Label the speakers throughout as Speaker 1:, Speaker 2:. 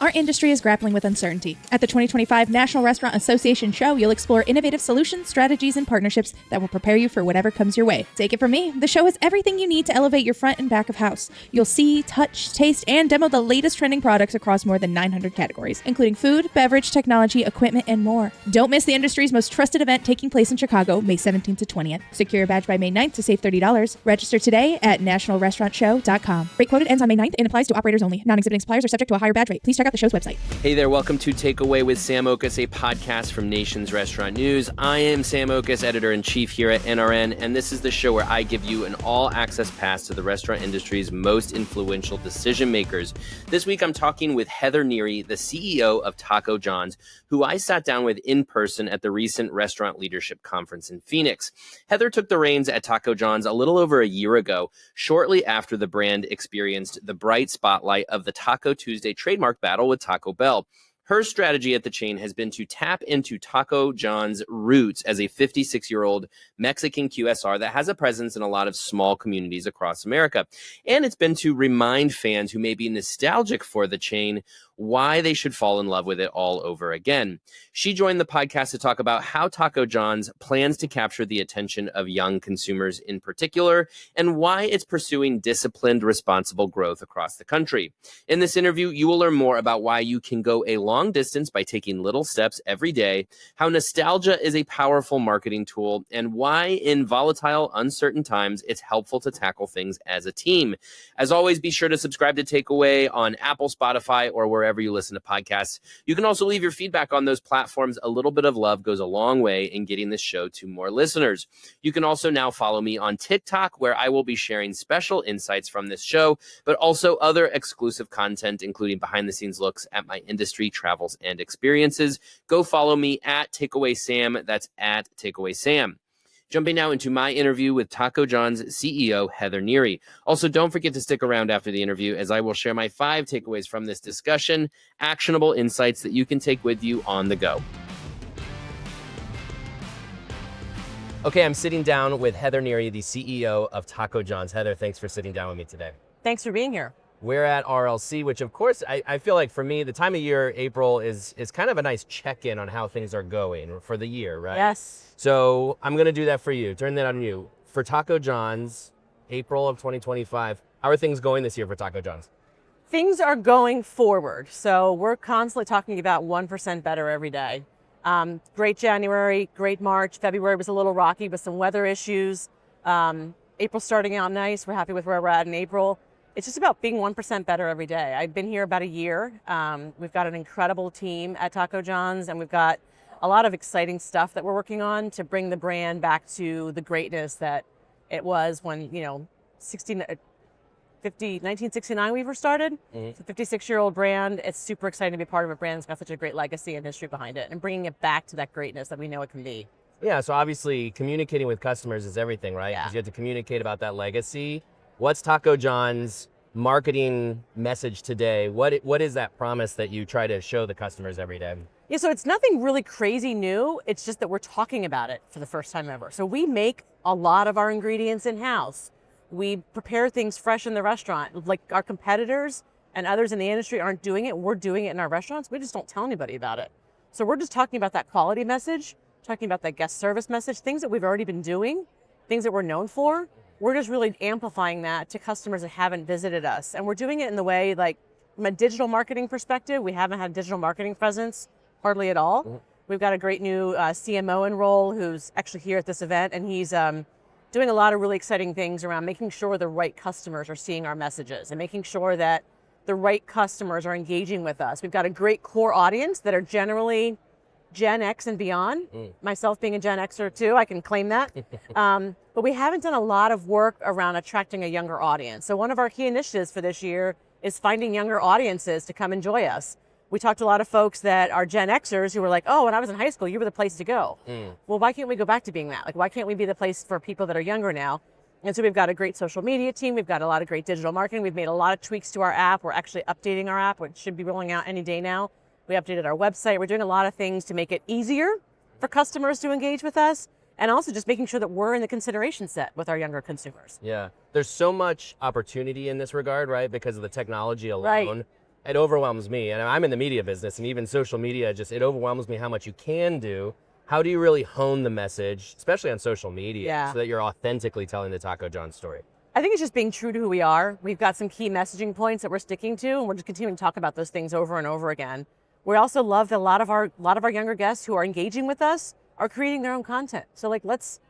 Speaker 1: Our industry is grappling with uncertainty. At the 2025 National Restaurant Association Show, you'll explore innovative solutions, strategies, and partnerships that will prepare you for whatever comes your way. Take it from me, the show has everything you need to elevate your front and back of house. You'll see, touch, taste, and demo the latest trending products across more than 900 categories, including food, beverage, technology, equipment, and more. Don't miss the industry's most trusted event taking place in Chicago, May 17th to 20th. Secure a badge by May 9th to save $30. Register today at nationalrestaurantshow.com. Rate quoted ends on May 9th and applies to operators only. Non-exhibiting suppliers are subject to a higher badge rate. Please check out the show's website.
Speaker 2: Hey there, welcome to Takeaway with Sam Oches, a podcast from Nation's Restaurant News. I am Sam Oches, editor-in-chief here at NRN, and this is the show where I give you an all-access pass to the restaurant industry's most influential decision makers. This week, I'm talking with Heather Neary, the CEO of Taco John's, who I sat down with in person at the recent Restaurant Leadership Conference in Phoenix. Heather took the reins at Taco John's a little over a year ago, shortly after the brand experienced the bright spotlight of the Taco Tuesday trademark battle with Taco Bell. Her strategy at the chain has been to tap into Taco John's roots as a 56-year-old Mexican QSR that has a presence in a lot of small communities across America. And it's been to remind fans who may be nostalgic for the chain why they should fall in love with it all over again. She joined the podcast to talk about how Taco John's plans to capture the attention of young consumers in particular, and why it's pursuing disciplined, responsible growth across the country. In this interview, you will learn more about why you can go a long distance by taking little steps every day, how nostalgia is a powerful marketing tool, and why in volatile, uncertain times, it's helpful to tackle things as a team. As always, be sure to subscribe to Takeaway on Apple, Spotify, or wherever you listen to podcasts. You can also leave your feedback on those platforms. A little bit of love goes a long way in getting this show to more listeners. You can also now follow me on TikTok, where I will be sharing special insights from this show, but also other exclusive content, including behind-the-scenes looks at my industry travels and experiences. Go follow me at Takeaway Sam. That's at Takeaway Sam. Jumping now into my interview with Taco John's CEO, Heather Neary. Also, don't forget to stick around after the interview, as I will share my 5 takeaways from this discussion, actionable insights that you can take with you on the go. Okay, I'm sitting down with Heather Neary, the CEO of Taco John's. Heather, thanks for sitting down with me today.
Speaker 3: Thanks for being here.
Speaker 2: We're at RLC, which of course, I feel like for me, the time of year, April, is kind of a nice check-in on how things are going for the year, right?
Speaker 3: Yes.
Speaker 2: So I'm going to do that for you, turn that on you. For Taco John's, April of 2025, how are things going this year for Taco John's?
Speaker 3: Things are going forward. So we're constantly talking about 1% better every day. Great January, great March. February was a little rocky with some weather issues. April's starting out nice. We're happy with where we're at in April. It's just about being 1% better every day. I've been here about a year. We've got an incredible team at Taco John's, and we've got a lot of exciting stuff that we're working on to bring the brand back to the greatness that it was when, 1969 we first started. Mm-hmm. It's a 56-year-old brand. It's super exciting to be part of a brand that's got such a great legacy and history behind it, and bringing it back to that greatness that we know it can be.
Speaker 2: Yeah, so obviously communicating with customers is everything, right?
Speaker 3: Yeah.
Speaker 2: Because you have to communicate about that legacy. What's Taco John's marketing message today? What is that promise that you try to show the customers every day?
Speaker 3: Yeah, so it's nothing really crazy new. It's just that we're talking about it for the first time ever. So we make a lot of our ingredients in-house. We prepare things fresh in the restaurant. Like our competitors and others in the industry aren't doing it. We're doing it in our restaurants. We just don't tell anybody about it. So we're just talking about that quality message, talking about that guest service message, things that we've already been doing, things that we're known for. We're just really amplifying that to customers that haven't visited us. And we're doing it in the way, like, from a digital marketing perspective, we haven't had digital marketing presence hardly at all. Mm-hmm. We've got a great new CMO in role who's actually here at this event, and he's doing a lot of really exciting things around making sure the right customers are seeing our messages and making sure that the right customers are engaging with us. We've got a great core audience that are generally Gen X and beyond. Myself being a Gen Xer too, I can claim that. But we haven't done a lot of work around attracting a younger audience. So one of our key initiatives for this year is finding younger audiences to come enjoy us. We talked to a lot of folks that are Gen Xers who were like, oh, when I was in high school, you were the place to go. Well, why can't we go back to being that? Like, why can't we be the place for people that are younger now? And so we've got a great social media team. We've got a lot of great digital marketing. We've made a lot of tweaks to our app. We're actually updating our app, which should be rolling out any day now. We updated our website. We're doing a lot of things to make it easier for customers to engage with us, and also just making sure that we're in the consideration set with our younger consumers.
Speaker 2: Yeah, there's so much opportunity in this regard, right? Because of the technology alone.
Speaker 3: Right.
Speaker 2: it overwhelms me, and I'm in the media business, and even social media, it overwhelms me how much you can do. How do you really hone the message, especially on social media, so that you're authentically telling the Taco John story?
Speaker 3: I think it's just being true to who we are. We've got some key messaging points that we're sticking to, and we're just continuing to talk about those things over and over again. We also love that a lot of our younger guests who are engaging with us are creating their own content. So like let's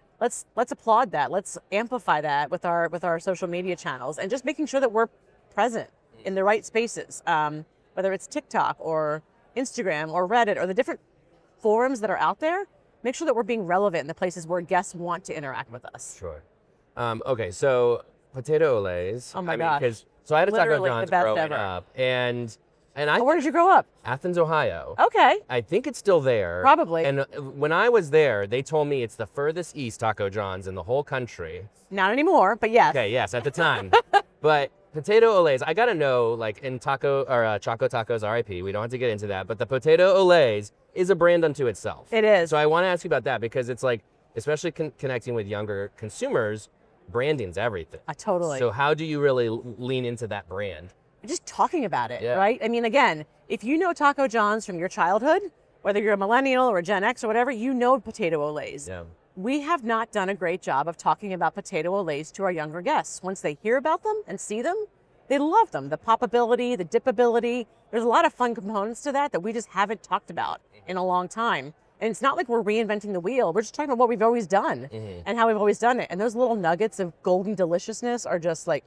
Speaker 3: applaud that. Let's amplify that with our social media channels, and just making sure that we're present in the right spaces, whether it's TikTok or Instagram or Reddit or the different forums that are out there. Make sure that we're being relevant in the places where guests want to interact with us.
Speaker 2: Sure. Okay, so potato olays.
Speaker 3: Oh my gosh.
Speaker 2: So I had a Taco
Speaker 3: Literally
Speaker 2: John's
Speaker 3: the best
Speaker 2: growing
Speaker 3: ever.
Speaker 2: up, and
Speaker 3: Where did you grow up?
Speaker 2: Athens, Ohio.
Speaker 3: Okay.
Speaker 2: I think it's still there.
Speaker 3: Probably.
Speaker 2: And when I was there, they told me it's the furthest east Taco John's in the whole country.
Speaker 3: Not anymore, but yes.
Speaker 2: Okay, yes, at the time. But potato olays, I gotta know, like in Choco Tacos, RIP, we don't have to get into that, but the potato olays is a brand unto itself.
Speaker 3: It is.
Speaker 2: So I want to ask you about that, because it's like, especially connecting with younger consumers, branding's everything.
Speaker 3: Totally.
Speaker 2: So how do you really lean into that brand?
Speaker 3: Just talking about it, right? I mean, again, if you know Taco John's from your childhood, whether you're a millennial or a Gen X or whatever, you know potato olays.
Speaker 2: Yeah.
Speaker 3: We have not done a great job of talking about potato olays to our younger guests. Once they hear about them and see them, they love them. The popability, the dipability, there's a lot of fun components to that we just haven't talked about in a long time. And it's not like we're reinventing the wheel. We're just talking about what we've always done and how we've always done it. And those little nuggets of golden deliciousness are just like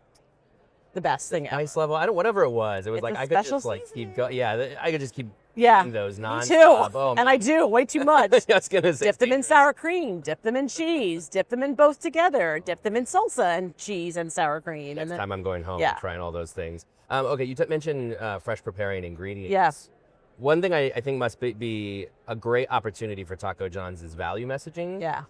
Speaker 3: the best thing ever.
Speaker 2: Ice level, whatever it was. It was like, I could just like keep going. Yeah, I could just keep eating those nonstop.
Speaker 3: Me too.
Speaker 2: Oh,
Speaker 3: and I do way too much.
Speaker 2: I was gonna say,
Speaker 3: dip them in sour cream, dip them in cheese, dip them in both together, dip them in salsa and cheese and sour cream.
Speaker 2: Next time I'm going home, trying all those things. Okay, you mentioned fresh preparing ingredients.
Speaker 3: Yes.
Speaker 2: One thing I think must be a great opportunity for Taco John's is value messaging.
Speaker 3: Yeah.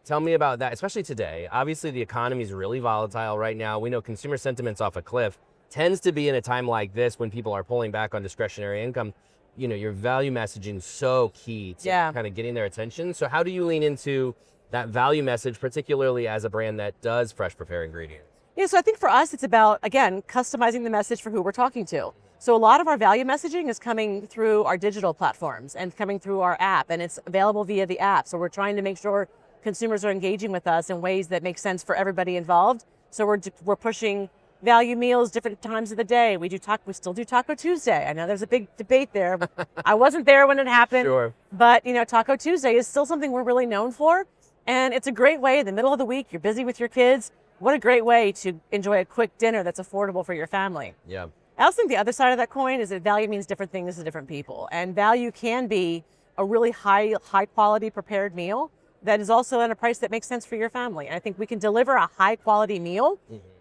Speaker 2: Tell me about that, especially today. Obviously, the economy is really volatile right now. We know consumer sentiment's off a cliff. Tends to be in a time like this when people are pulling back on discretionary income. You know, your value messaging is so key to kind of getting their attention. So how do you lean into that value message, particularly as a brand that does fresh prepare ingredients?
Speaker 3: Yeah, so I think for us, it's about, again, customizing the message for who we're talking to. So a lot of our value messaging is coming through our digital platforms and coming through our app, and it's available via the app. So we're trying to make sure consumers are engaging with us in ways that make sense for everybody involved. So we're pushing value meals different times of the day. We still do Taco Tuesday. I know there's a big debate there. I wasn't there when it happened.
Speaker 2: Sure.
Speaker 3: But Taco Tuesday is still something we're really known for. And it's a great way in the middle of the week, you're busy with your kids. What a great way to enjoy a quick dinner that's affordable for your family.
Speaker 2: Yeah.
Speaker 3: I also think the other side of that coin is that value means different things to different people. And value can be a really high quality prepared meal that is also at a price that makes sense for your family. And I think we can deliver a high quality meal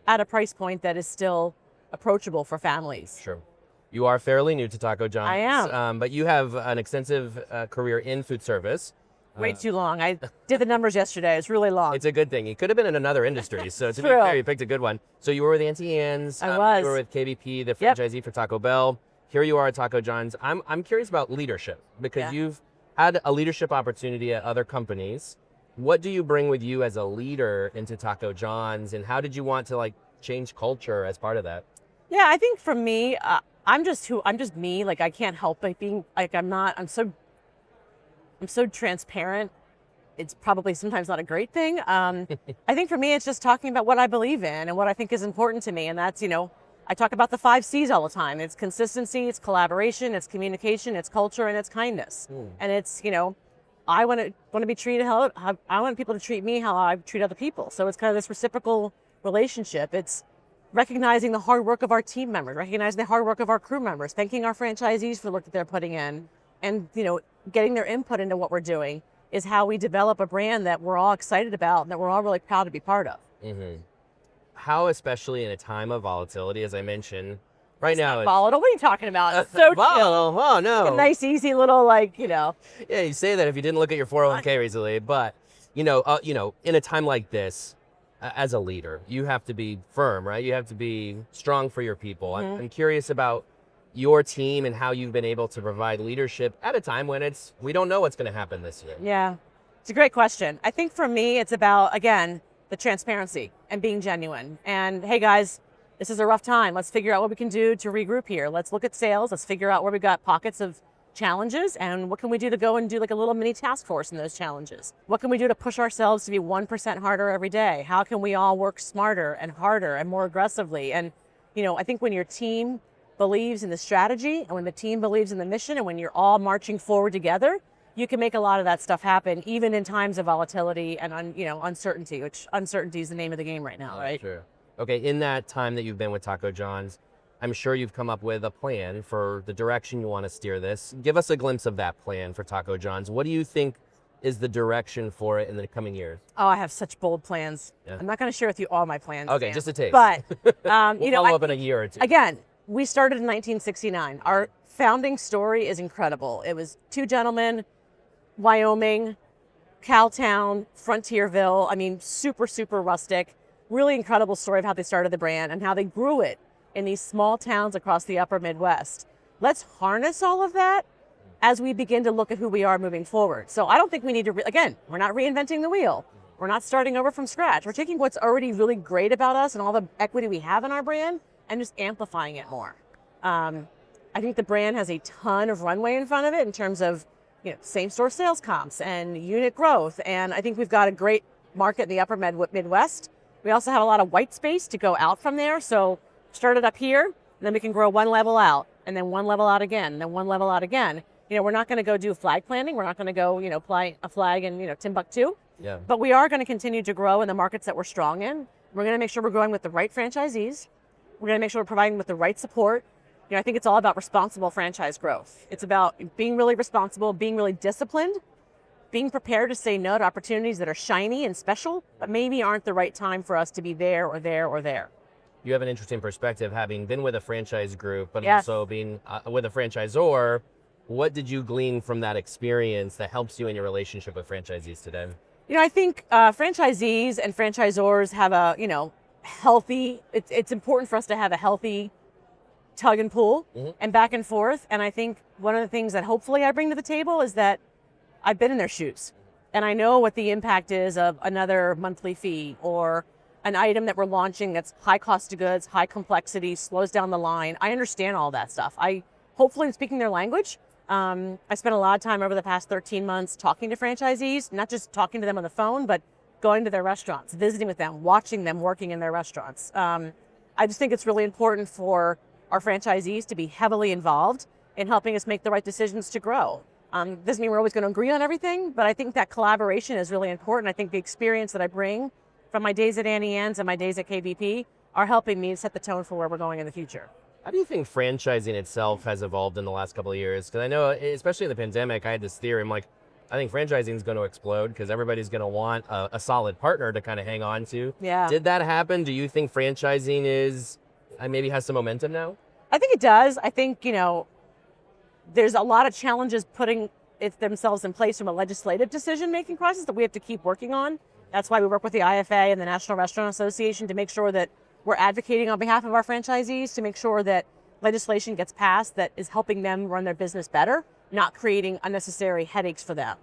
Speaker 3: at a price point that is still approachable for families.
Speaker 2: Sure. You are fairly new to Taco John's.
Speaker 3: I am.
Speaker 2: But you have an extensive career in food service.
Speaker 3: Way too long. I did the numbers yesterday. It's really long.
Speaker 2: It's a good thing. You could have been in another industry. So to be fair, you picked a good one. So you were with Auntie Anne's.
Speaker 3: I was.
Speaker 2: You were with KBP, the franchisee for Taco Bell. Here you are at Taco John's. I'm curious about leadership, because you've had a leadership opportunity at other companies. What do you bring with you as a leader into Taco John's, and how did you want to change culture as part of that?
Speaker 3: Yeah, I think for me, I'm just me. Like, I can't help but being like, I'm so transparent. It's probably sometimes not a great thing. I think for me, it's just talking about what I believe in and what I think is important to me. And that's, I talk about the 5 C's all the time. It's consistency, it's collaboration, it's communication, it's culture, and it's kindness. And it's, I want to be treated how I want people to treat me how I treat other people. So it's kind of this reciprocal relationship. It's recognizing the hard work of our team members, recognizing the hard work of our crew members, thanking our franchisees for the work that they're putting in, and getting their input into what we're doing is how we develop a brand that we're all excited about and that we're all really proud to be part of.
Speaker 2: How, especially in a time of volatility, as I mentioned, right now.
Speaker 3: It's volatile. What are you talking about? It's so
Speaker 2: volatile.
Speaker 3: chill.
Speaker 2: Oh no.
Speaker 3: It's a nice, easy little
Speaker 2: Yeah, you say that if you didn't look at your 401k recently, but in a time like this, as a leader, you have to be firm, right? You have to be strong for your people. I'm curious about your team and how you've been able to provide leadership at a time when we don't know what's going to happen this year.
Speaker 3: Yeah, it's a great question. I think for me, it's about, again, the transparency and being genuine. And hey guys, this is a rough time. Let's figure out what we can do to regroup here. Let's look at sales. Let's figure out where we got pockets of challenges and what can we do to go and do like a little mini task force in those challenges. What can we do to push ourselves to be 1% harder every day? How can we all work smarter and harder and more aggressively? And, I think when your team believes in the strategy and when the team believes in the mission and when you're all marching forward together, you can make a lot of that stuff happen, even in times of volatility and uncertainty, which uncertainty is the name of the game right now, right?
Speaker 2: Sure. Okay, in that time that you've been with Taco John's, I'm sure you've come up with a plan for the direction you want to steer this. Give us a glimpse of that plan for Taco John's. What do you think is the direction for it in the coming years?
Speaker 3: Oh, I have such bold plans. Yeah. I'm not going to share with you all my plans.
Speaker 2: Okay,
Speaker 3: Sam.
Speaker 2: just a taste.
Speaker 3: But,
Speaker 2: we'll follow up in a year or two.
Speaker 3: Again, we started in 1969. Our founding story is incredible. It was two gentlemen, Wyoming, Cowtown, Frontierville. I mean, super, super rustic. Really incredible story of how they started the brand and how they grew it in these small towns across the upper Midwest. Let's harness all of that as we begin to look at who we are moving forward. So I don't think we need to, again, we're not reinventing the wheel. We're not starting over from scratch. We're taking what's already really great about us and all the equity we have in our brand and just amplifying it more. I think the brand has a ton of runway in front of it in terms of same-store sales comps and unit growth. And I think we've got a great market in the upper Midwest. We also have a lot of white space to go out from there. So start it up here, and then we can grow one level out, and then one level out again, and then one level out again. We're not going to go do flag planting. We're not going to go, plant a flag in, Timbuktu.
Speaker 2: Yeah.
Speaker 3: But we are going to continue to grow in the markets that we're strong in. We're going to make sure we're growing with the right franchisees. We're going to make sure we're providing with the right support. I think it's all about responsible franchise growth. It's about being really responsible, being really disciplined, being prepared to say no to opportunities that are shiny and special, but maybe aren't the right time for us to be there or there or there.
Speaker 2: You have an interesting perspective, having been with a franchise group, but
Speaker 3: Yes.
Speaker 2: also being with a franchisor. What did you glean from that experience that helps you in your relationship with franchisees today?
Speaker 3: I think franchisees and franchisors have a, healthy, it's important for us to have a healthy tug and pull and back and forth. And I think one of the things that hopefully I bring to the table is that I've been in their shoes and I know what the impact is of another monthly fee or an item that we're launching that's high cost of goods, high complexity, slows down the line. I understand all that stuff. I hopefully am speaking their language. I spent a lot of time over the past 13 months talking to franchisees, not just talking to them on the phone, but going to their restaurants, visiting with them, watching them working in their restaurants. I just think it's really important for our franchisees to be heavily involved in helping us make the right decisions to grow. Doesn't mean we're always going to agree on everything, but I think that collaboration is really important. I think the experience that I bring from my days at Annie Ann's and my days at KBP are helping me set the tone for where we're going in the future.
Speaker 2: How do you think franchising itself has evolved in the last couple of years? Because I know, especially in the pandemic, I had this theory. I'm like, I think franchising is going to explode because everybody's going to want a solid partner to kind of hang on to.
Speaker 3: Yeah.
Speaker 2: Did that happen? Do you think franchising maybe has some momentum now?
Speaker 3: I think it does. I think, there's a lot of challenges putting themselves in place from a legislative decision-making process that we have to keep working on. That's why we work with the IFA and the National Restaurant Association to make sure that we're advocating on behalf of our franchisees to make sure that legislation gets passed that is helping them run their business better, not creating unnecessary headaches for them.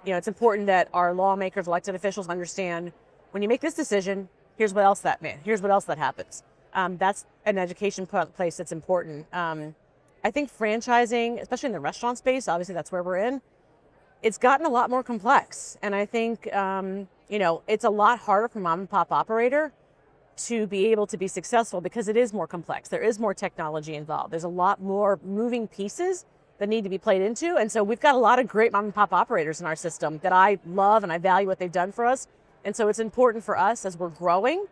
Speaker 3: It's important that our lawmakers, elected officials understand when you make this decision, here's what else that happens. That's an education place that's important. I think franchising, especially in the restaurant space, obviously that's where we're in, it's gotten a lot more complex. And I think, it's a lot harder for mom and pop operator to be able to be successful because it is more complex. There is more technology involved. There's a lot more moving pieces that need to be played into. And so we've got a lot of great mom and pop operators in our system that I love and I value what they've done for us. And so it's important for us as we're growing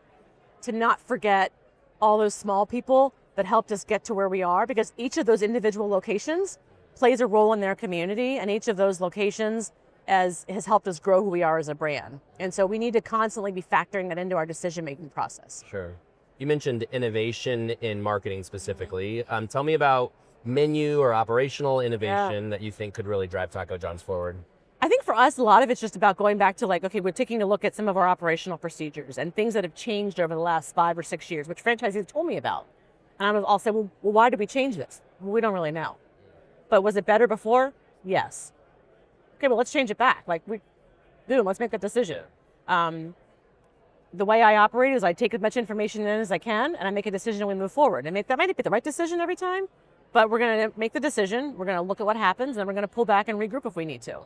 Speaker 3: to not forget all those small people that helped us get to where we are, because each of those individual locations plays a role in their community, and each of those locations has helped us grow who we are as a brand. And so we need to constantly be factoring that into our decision-making process.
Speaker 2: Sure. You mentioned innovation in marketing specifically. Tell me about menu or operational innovation that you think could really drive Taco John's forward.
Speaker 3: I think for us, a lot of it's just about going back to we're taking a look at some of our operational procedures and things that have changed over the last 5 or 6 years, which franchisees told me about. And I'll say, well, why did we change this? Well, we don't really know. But was it better before? Yes. Okay, well, let's change it back. Let's make that decision. the way I operate is I take as much information in as I can, and I make a decision and we move forward. And that might not be the right decision every time, but we're going to make the decision. We're going to look at what happens, and we're going to pull back and regroup if we need to.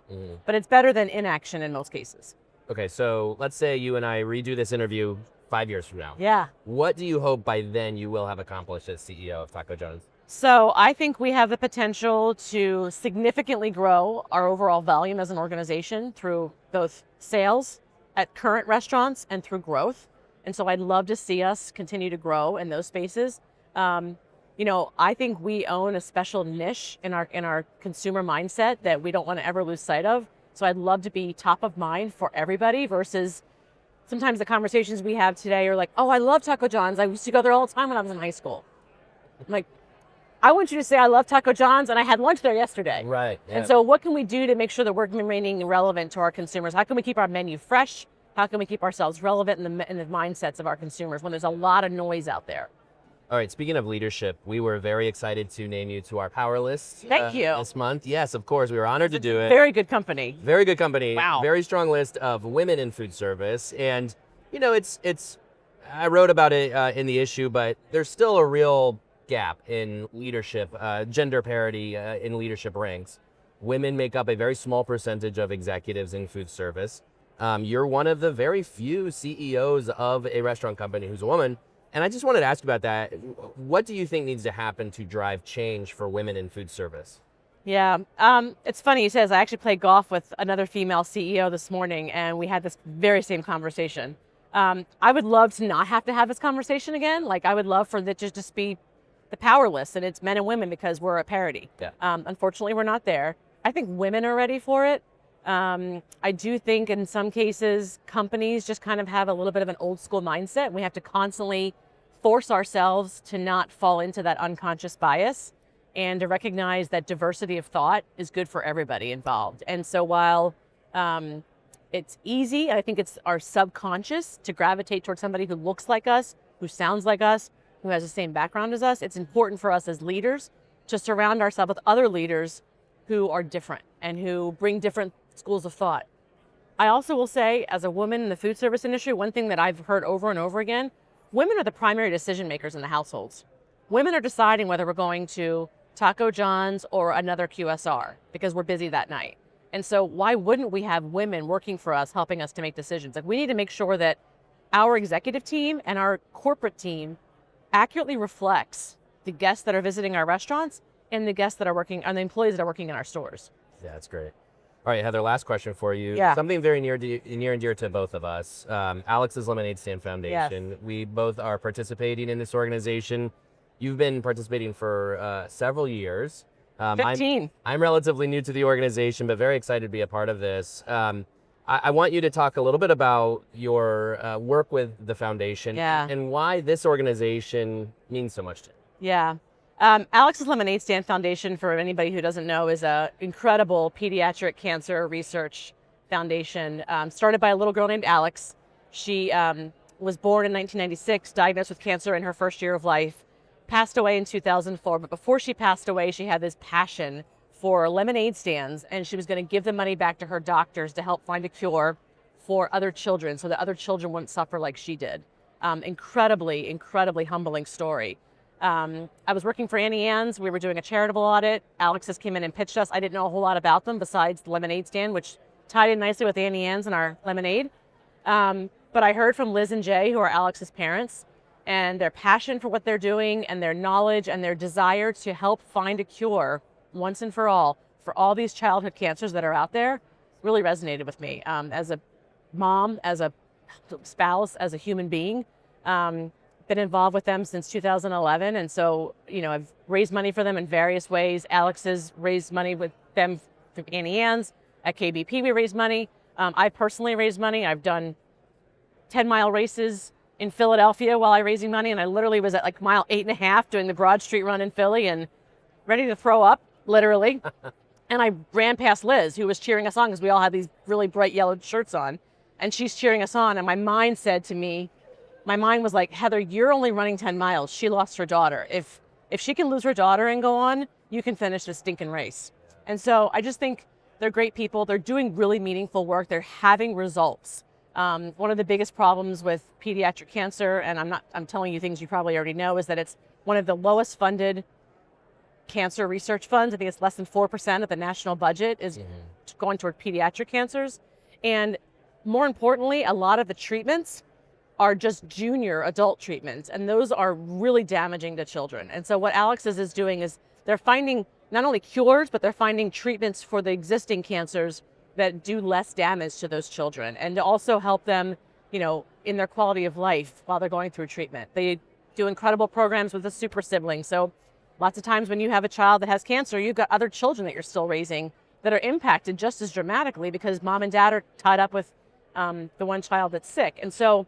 Speaker 3: But it's better than inaction in most cases.
Speaker 2: Okay, so let's say you and I redo this interview 5 years from now.
Speaker 3: Yeah.
Speaker 2: What do you hope by then you will have accomplished as CEO of Taco John's?
Speaker 3: So I think we have the potential to significantly grow our overall volume as an organization through both sales at current restaurants and through growth. And so I'd love to see us continue to grow in those spaces. I think we own a special niche in our consumer mindset that we don't want to ever lose sight of. So I'd love to be top of mind for everybody versus sometimes the conversations we have today are like, oh, I love Taco John's. I used to go there all the time when I was in high school. I'm like, I want you to say I love Taco John's and I had lunch there yesterday.
Speaker 2: Right. Yeah.
Speaker 3: And so what can we do to make sure that we're remaining relevant to our consumers? How can we keep our menu fresh? How can we keep ourselves relevant in the mindsets of our consumers when there's a lot of noise out there?
Speaker 2: All right, speaking of leadership, we were very excited to name you to our Power List.
Speaker 3: Thank you.
Speaker 2: This month. Yes, of course. We were honored to do it.
Speaker 3: Very good company.
Speaker 2: Very good company.
Speaker 3: Wow.
Speaker 2: Very strong list of women in food service. And, it's I wrote about it in the issue, but there's still a real gap in leadership, gender parity in leadership ranks. Women make up a very small percentage of executives in food service. You're one of the very few CEOs of a restaurant company who's a woman. And I just wanted to ask about that. What do you think needs to happen to drive change for women in food service?
Speaker 3: Yeah, it's funny you says I actually played golf with another female CEO this morning, and we had this very same conversation. I would love to not have to have this conversation again. Like, I would love for it to just be the power list, and it's men and women because we're at parity.
Speaker 2: Yeah.
Speaker 3: Unfortunately, we're not there. I think women are ready for it. I do think in some cases, companies just kind of have a little bit of an old school mindset. We have to constantly force ourselves to not fall into that unconscious bias and to recognize that diversity of thought is good for everybody involved. And so while it's easy, I think it's our subconscious to gravitate towards somebody who looks like us, who sounds like us, who has the same background as us. It's important for us as leaders to surround ourselves with other leaders who are different and who bring different schools of thought. I also will say, as a woman in the food service industry, one thing that I've heard over and over again, women are the primary decision makers in the households. Women are deciding whether we're going to Taco John's or another QSR because we're busy that night. And so why wouldn't we have women working for us, helping us to make decisions? Like, we need to make sure that our executive team and our corporate team accurately reflects the guests that are visiting our restaurants and the guests that are working, and the employees that are working in our stores.
Speaker 2: Yeah, that's great. All right, Heather, last question for you.
Speaker 3: Yeah.
Speaker 2: Something very near and dear to both of us. Alex's Lemonade Stand Foundation.
Speaker 3: Yes.
Speaker 2: We both are participating in this organization. You've been participating for several years.
Speaker 3: 15.
Speaker 2: I'm relatively new to the organization, but very excited to be a part of this. I want you to talk a little bit about your work with the foundation and why this organization means so much to you.
Speaker 3: Yeah. Alex's Lemonade Stand Foundation, for anybody who doesn't know, is an incredible pediatric cancer research foundation started by a little girl named Alex. She was born in 1996, diagnosed with cancer in her first year of life, passed away in 2004. But before she passed away, she had this passion for lemonade stands, and she was going to give the money back to her doctors to help find a cure for other children so that other children wouldn't suffer like she did. Incredibly, incredibly humbling story. I was working for Auntie Anne's. We were doing a charitable audit. Alexis came in and pitched us. I didn't know a whole lot about them besides the lemonade stand, which tied in nicely with Auntie Anne's and our lemonade. But I heard from Liz and Jay, who are Alex's parents, and their passion for what they're doing and their knowledge and their desire to help find a cure once and for all these childhood cancers that are out there really resonated with me. As a mom, as a spouse, as a human being, been involved with them since 2011. And so, I've raised money for them in various ways. Alex has raised money with them through Auntie Anne's. At KBP, we raised money. I personally raised money. I've done 10-mile races in Philadelphia while I was raising money. And I literally was at like mile 8.5 doing the Broad Street run in Philly and ready to throw up, literally. And I ran past Liz, who was cheering us on because we all had these really bright yellow shirts on. And she's cheering us on. And my mind said to me, my mind was like, Heather, you're only running 10 miles. She lost her daughter. If she can lose her daughter and go on, you can finish this stinking race. And so I just think they're great people. They're doing really meaningful work. They're having results. One of the biggest problems with pediatric cancer, and I'm telling you things you probably already know, is that it's one of the lowest funded cancer research funds. I think it's less than 4% of the national budget is going toward pediatric cancers. And more importantly, a lot of the treatments are just junior adult treatments, and those are really damaging to children. And so what Alex's is doing is they're finding not only cures, but they're finding treatments for the existing cancers that do less damage to those children, and to also help them, in their quality of life while they're going through treatment. They do incredible programs with the super siblings. So lots of times when you have a child that has cancer, you've got other children that you're still raising that are impacted just as dramatically because mom and dad are tied up with the one child that's sick. And so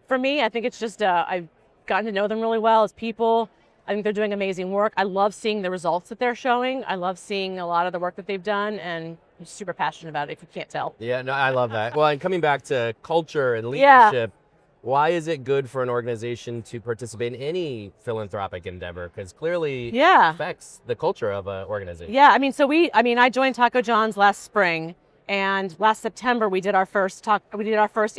Speaker 3: for me, I think it's just, I've gotten to know them really well as people. I think they're doing amazing work. I love seeing the results that they're showing. I love seeing a lot of the work that they've done, and I'm super passionate about it, if you can't tell.
Speaker 2: Yeah, no, I love that. Well, and coming back to culture and leadership, why is it good for an organization to participate in any philanthropic endeavor? Because clearly it affects the culture of an organization.
Speaker 3: Yeah, I joined Taco John's last spring, and last September we did our first Alex's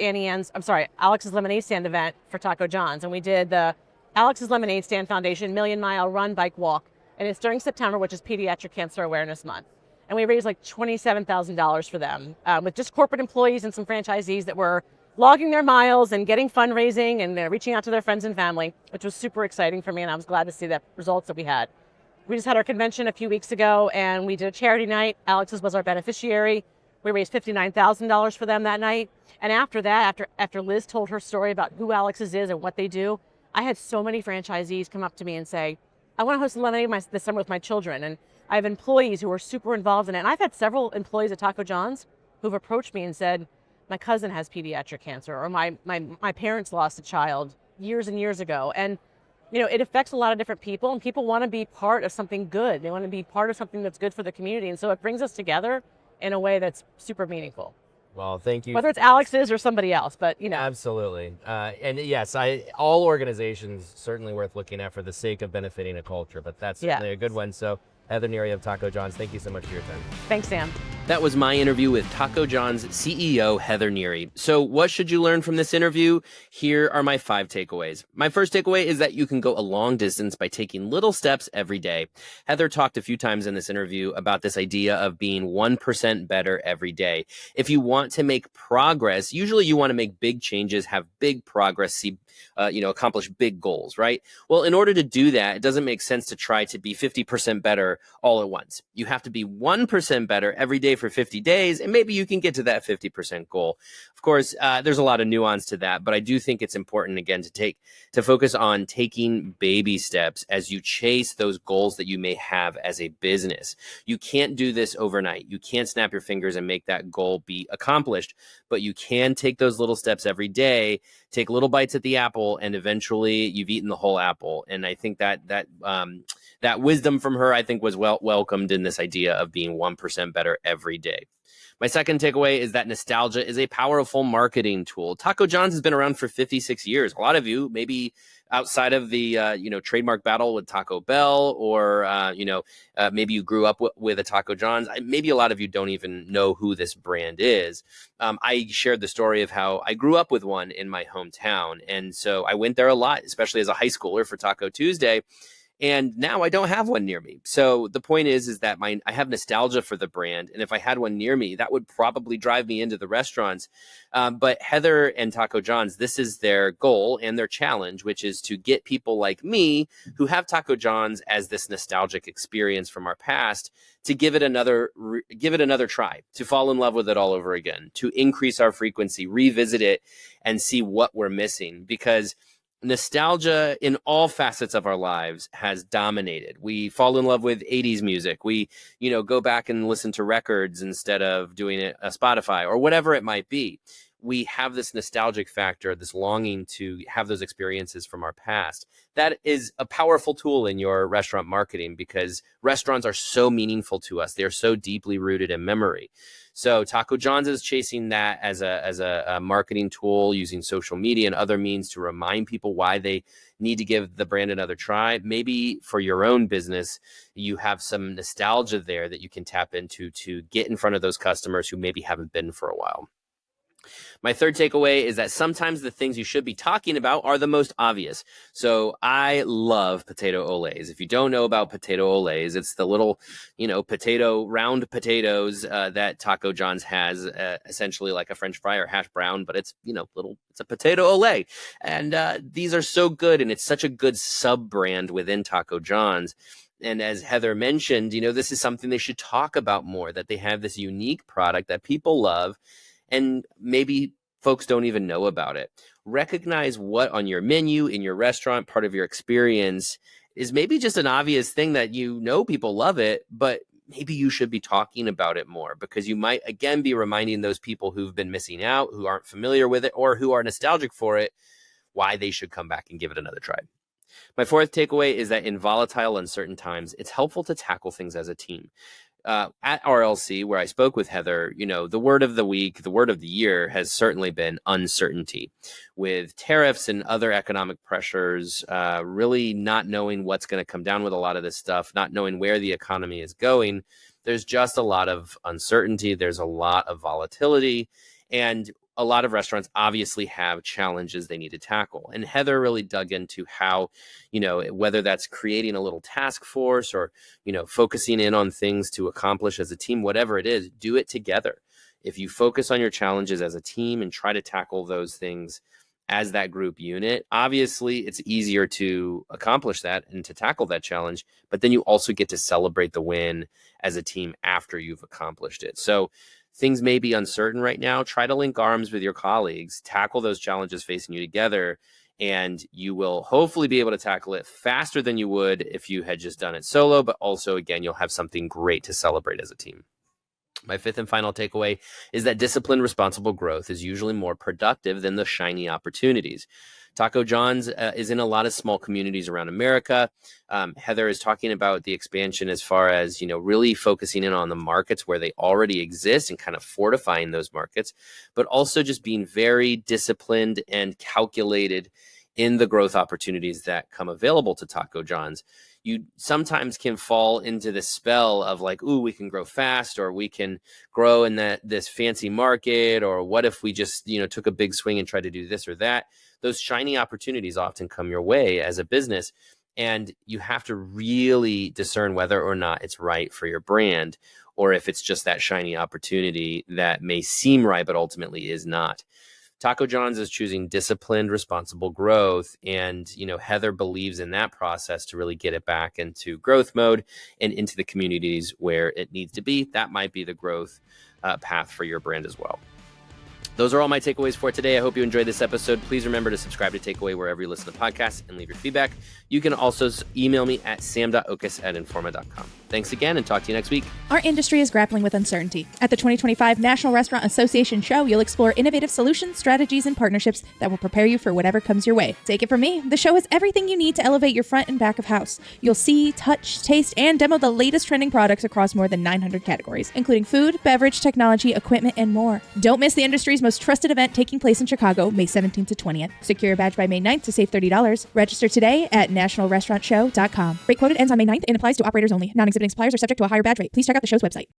Speaker 3: Lemonade Stand event for Taco John's, and we did the Alex's Lemonade Stand Foundation Million Mile Run Bike Walk, and it's during September, which is Pediatric Cancer Awareness Month. And we raised like $27,000 for them with just corporate employees and some franchisees that were logging their miles and getting fundraising and reaching out to their friends and family, which was super exciting for me, and I was glad to see the results that we had. We just had our convention a few weeks ago, and we did a charity night. Alex's was our beneficiary. We raised $59,000 for them that night. And after that, after Liz told her story about who Alex's is and what they do, I had so many franchisees come up to me and say, I want to host a lemonade this summer with my children. And I have employees who are super involved in it. And I've had several employees at Taco John's who've approached me and said, my cousin has pediatric cancer, or my parents lost a child years and years ago. And, it affects a lot of different people, and people want to be part of something good. They want to be part of something that's good for the community. And so it brings us together in a way that's super meaningful.
Speaker 2: Well, thank you.
Speaker 3: Whether it's Alex's or somebody else, but
Speaker 2: Absolutely. And yes, all organizations certainly worth looking at for the sake of benefiting a culture, but that's certainly a good one. So Heather Neary of Taco John's, thank you so much for your time.
Speaker 3: Thanks, Sam.
Speaker 2: That was my interview with Taco John's CEO, Heather Neary. So what should you learn from this interview? Here are my 5 takeaways. My first takeaway is that you can go a long distance by taking little steps every day. Heather talked a few times in this interview about this idea of being 1% better every day. If you want to make progress, usually you want to make big changes, have big progress, accomplish big goals, right? Well, in order to do that, it doesn't make sense to try to be 50% better all at once. You have to be 1% better every day for 50 days, and maybe you can get to that 50% goal. Of course, there's a lot of nuance to that, but I do think it's important, again, to focus on taking baby steps as you chase those goals that you may have as a business. You can't do this overnight. You can't snap your fingers and make that goal be accomplished, but you can take those little steps every day, take little bites at the apple, and eventually you've eaten the whole apple. And I think that wisdom from her, I think, was welcomed in this idea of being 1% better every day. My second takeaway is that nostalgia is a powerful marketing tool. Taco John's has been around for 56 years. A lot of you, maybe outside of the trademark battle with Taco Bell, or maybe you grew up with a Taco John's. Maybe a lot of you don't even know who this brand is. I shared the story of how I grew up with one in my hometown, and so I went there a lot, especially as a high schooler for Taco Tuesday. And now I don't have one near me. So the point is that I have nostalgia for the brand. And if I had one near me, that would probably drive me into the restaurants. But Heather and Taco John's, this is their goal and their challenge, which is to get people like me who have Taco John's as this nostalgic experience from our past to give it another try, to fall in love with it all over again, to increase our frequency, revisit it, and see what we're missing. Because nostalgia in all facets of our lives has dominated. We fall in love with 80s music. We, go back and listen to records instead of doing it a Spotify or whatever it might be. We have this nostalgic factor, this longing to have those experiences from our past. That is a powerful tool in your restaurant marketing because restaurants are so meaningful to us. They are so deeply rooted in memory. So Taco John's is chasing that as a marketing tool, using social media and other means to remind people why they need to give the brand another try. Maybe for your own business, you have some nostalgia there that you can tap into to get in front of those customers who maybe haven't been for a while. My third takeaway is that sometimes the things you should be talking about are the most obvious. So I love potato olays. If you don't know about potato olays, it's the little, round potatoes that Taco John's has, essentially like a French fry or hash brown, but it's, it's a potato olay. And these are so good, and it's such a good sub-brand within Taco John's. And as Heather mentioned, this is something they should talk about more, that they have this unique product that people love, and maybe folks don't even know about it. Recognize what on your menu, in your restaurant, part of your experience is maybe just an obvious thing that people love it, but maybe you should be talking about it more, because you might, again, be reminding those people who've been missing out, who aren't familiar with it, or who are nostalgic for it, why they should come back and give it another try. My fourth takeaway is that in volatile, uncertain times, it's helpful to tackle things as a team. At RLC, where I spoke with Heather, the word of the week, the word of the year has certainly been uncertainty. With tariffs and other economic pressures, really not knowing what's going to come down with a lot of this stuff, not knowing where the economy is going, there's just a lot of uncertainty. There's a lot of volatility, and a lot of restaurants obviously have challenges they need to tackle. And Heather really dug into how, whether that's creating a little task force or, focusing in on things to accomplish as a team, whatever it is, do it together. If you focus on your challenges as a team and try to tackle those things as that group unit, obviously it's easier to accomplish that and to tackle that challenge, but then you also get to celebrate the win as a team after you've accomplished it. So things may be uncertain right now. Try to link arms with your colleagues, tackle those challenges facing you together, and you will hopefully be able to tackle it faster than you would if you had just done it solo. But also, again, you'll have something great to celebrate as a team. My fifth and final takeaway is that disciplined, responsible growth is usually more productive than the shiny opportunities. Taco John's is in a lot of small communities around America. Heather is talking about the expansion as far as, really focusing in on the markets where they already exist and kind of fortifying those markets, but also just being very disciplined and calculated in the growth opportunities that come available to Taco John's. You sometimes can fall into the spell of like, ooh, we can grow fast, or we can grow in this fancy market, or what if we just, took a big swing and tried to do this or that. Those shiny opportunities often come your way as a business, and you have to really discern whether or not it's right for your brand, or if it's just that shiny opportunity that may seem right, but ultimately is not. Taco John's is choosing disciplined, responsible growth. And, Heather believes in that process to really get it back into growth mode and into the communities where it needs to be. That might be the growth path for your brand as well. Those are all my takeaways for today. I hope you enjoyed this episode. Please remember to subscribe to Takeaway wherever you listen to podcasts and leave your feedback. You can also email me at sam.oches@informa.com. Thanks again, and talk to you next week.
Speaker 1: Our industry is grappling with uncertainty. At the 2025 National Restaurant Association Show, you'll explore innovative solutions, strategies, and partnerships that will prepare you for whatever comes your way. Take it from me, the show has everything you need to elevate your front and back of house. You'll see, touch, taste, and demo the latest trending products across more than 900 categories, including food, beverage, technology, equipment, and more. Don't miss the industry's most trusted event taking place in Chicago, May 17th to 20th. Secure a badge by May 9th to save $30. Register today at nationalrestaurantshow.com. Rate quoted ends on May 9th and applies to operators only. Non-exhibiting suppliers are subject to a higher badge rate. Please check out the show's website.